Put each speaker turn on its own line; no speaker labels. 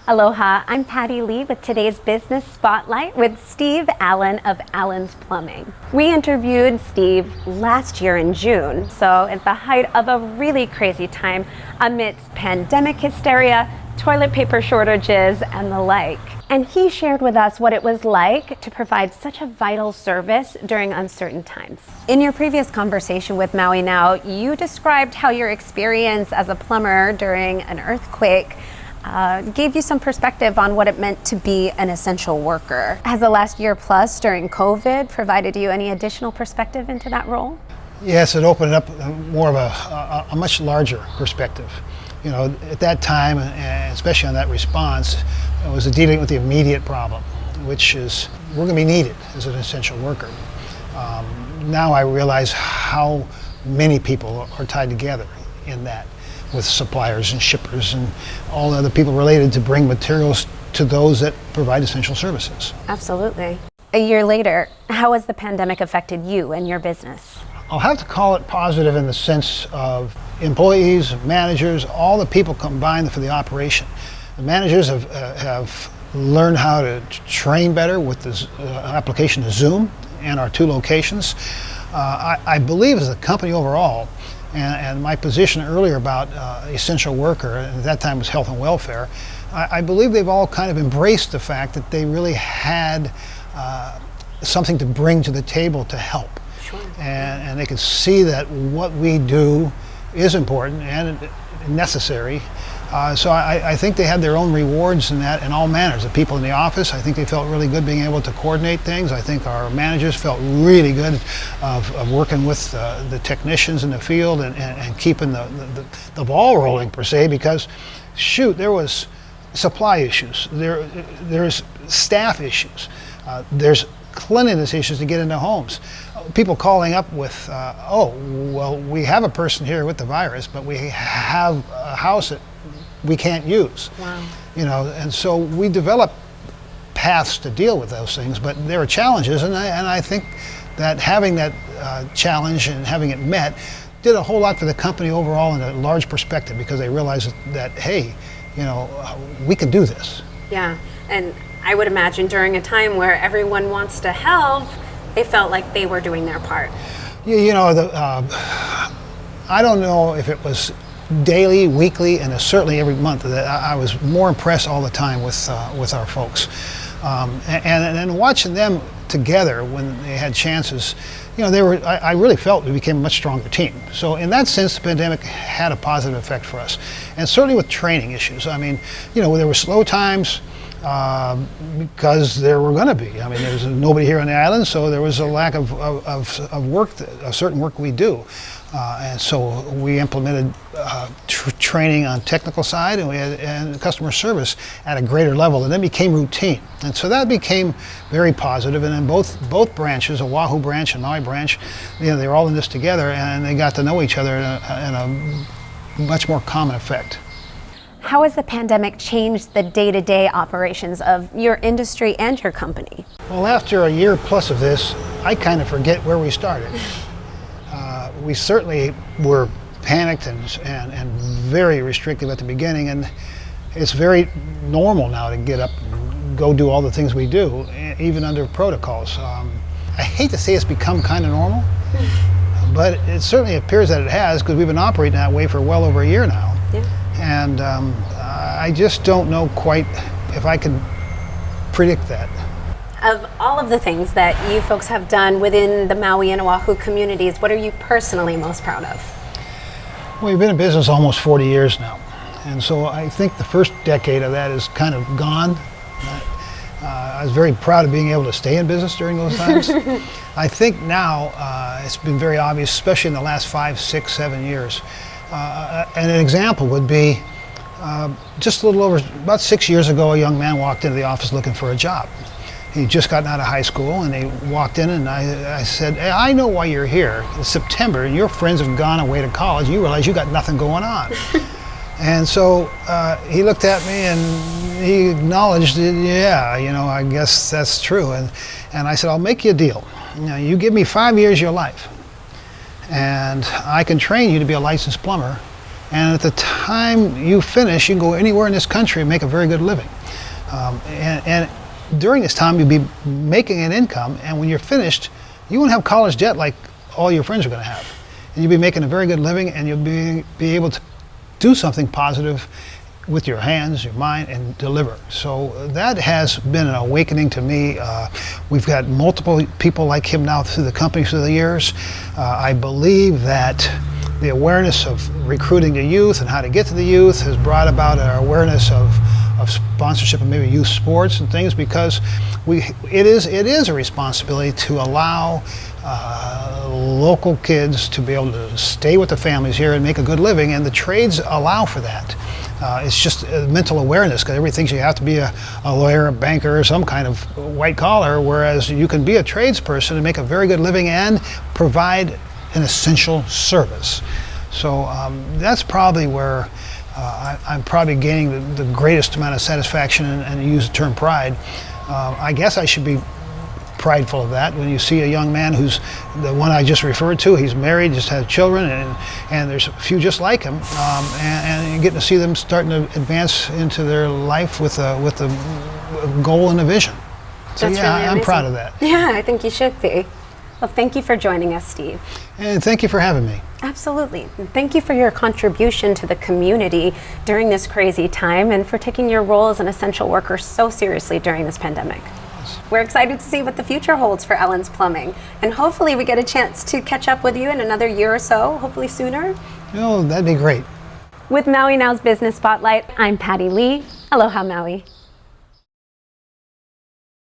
Aloha, I'm Patty Lee with today's Business Spotlight with Steve Allen of Allen's Plumbing. We interviewed Steve last year in June, so at the height of a really crazy time amidst pandemic hysteria, toilet paper shortages, and the like. And he shared with us what it was like to provide such a vital service during uncertain times. In your previous conversation with Maui Now, you described how your experience as a plumber during an earthquake gave you some perspective on what it meant to be an essential worker. Has the last year plus during COVID provided you any additional perspective into that role?
Yes, it opened up more of a much larger perspective. You know, at that time, and especially on that response, it was dealing with the immediate problem, which is we're going to be needed as an essential worker. Now I realize how many people are tied together in that, with suppliers and shippers and all the other people related to bring materials to those that provide essential services.
Absolutely. A year later, how has the pandemic affected you and your business?
I'll have to call it positive in the sense of employees, managers, all the people combined for the operation. The managers have learned how to train better with this application of Zoom and our two locations. I believe as a company overall, and my position earlier about essential worker, and at that time was health and welfare, I believe they've all kind of embraced the fact that they really had something to bring to the table to help.
Sure.
And they could see that what we do is important and necessary. So I think they had their own rewards in that in all manners. The people in the office, I think they felt really good being able to coordinate things. I think our managers felt really good of working with the technicians in the field and keeping the ball rolling per se, because shoot, there was supply issues, there's staff issues, there's cleanliness issues to get into homes. People calling up with, oh, well, we have a person here with the virus, but we have a house that we can't use.
Wow.
You know, and so we developed paths to deal with those things, but there are challenges, and I think that having that challenge and having it met did a whole lot for the company overall in a large perspective, because they realized that, hey, you know, we can do this.
Yeah, and I would imagine during a time where everyone wants to help, they felt like they were doing their part.
You know, I don't know if it was daily, weekly, and certainly every month that I was more impressed all the time with our folks, and watching them together when they had chances. You know, I really felt we became a much stronger team. So in that sense, the pandemic had a positive effect for us, and certainly with training issues. I mean, you know, there were slow times. Because there were going to be. I mean, there was nobody here on the island, so there was a lack of work, of certain work we do. And so we implemented training on technical side, and customer service at a greater level, and then became routine. And so that became very positive. And then both branches, Oahu branch and Maui branch, you know, they were all in this together, and they got to know each other in a much more common effect.
How has the pandemic changed the day-to-day operations of your industry and your company?
Well, after a year plus of this, I kind of forget where we started. We certainly were panicked and very restrictive at the beginning, and it's very normal now to get up and go do all the things we do, even under protocols. I hate to say it's become kind of normal, but it certainly appears that it has, because we've been operating that way for well over a year now.
Yeah.
And I just don't know quite if I can predict that.
Of all of the things that you folks have done within the Maui and Oahu communities, what are you personally most proud of?
Well, we've been in business almost 40 years now. And so I think the first decade of that is kind of gone. I was very proud of being able to stay in business during those times. I think now it's been very obvious, especially in the last 5, 6, 7 years. And an example would be just a little over, about 6 years ago, a young man walked into the office looking for a job. He'd just gotten out of high school, and he walked in, and I said, hey, I know why you're here. It's September, and your friends have gone away to college. You realize you got nothing going on. And so he looked at me, and he acknowledged, yeah, you know, I guess that's true. And I said, I'll make you a deal. You know, you give me 5 years of your life, and I can train you to be a licensed plumber, And at the time you finish, you can go anywhere in this country and make a very good living. And during this time, you'll be making an income, and when you're finished, you won't have college debt like all your friends are going to have. And you'll be making a very good living, and you'll be able to do something positive with your hands, your mind, and deliver. So that has been an awakening to me. We've got multiple people like him now through the company through the years. I believe that the awareness of recruiting the youth and how to get to the youth has brought about an awareness of sponsorship and maybe youth sports and things, because it is a responsibility to allow local kids to be able to stay with the families here and make a good living, and the trades allow for that. It's just mental awareness, because everybody thinks you have to be a lawyer, a banker, or some kind of white collar, whereas you can be a tradesperson and make a very good living and provide an essential service. So that's probably where I'm probably gaining the greatest amount of satisfaction, and use the term pride. I guess I should be prideful of that when you see a young man who's the one I just referred to. He's married, just had children, and there's a few just like him, and you get to see them starting to advance into their life with a goal and a vision. So
That's
yeah,
really
I'm
amazing.
proud of that.
Yeah, I think you should be. Well, thank you for joining us, Steve.
And thank you for having me.
Absolutely. And thank you for your contribution to the community during this crazy time, and for taking your role as an essential worker so seriously during this pandemic. We're excited to see what the future holds for Allen's Plumbing, and hopefully we get a chance to catch up with you in another year or so, hopefully sooner.
Oh, that'd be great.
With Maui Now's Business Spotlight, I'm Patty Lee. Aloha, Maui.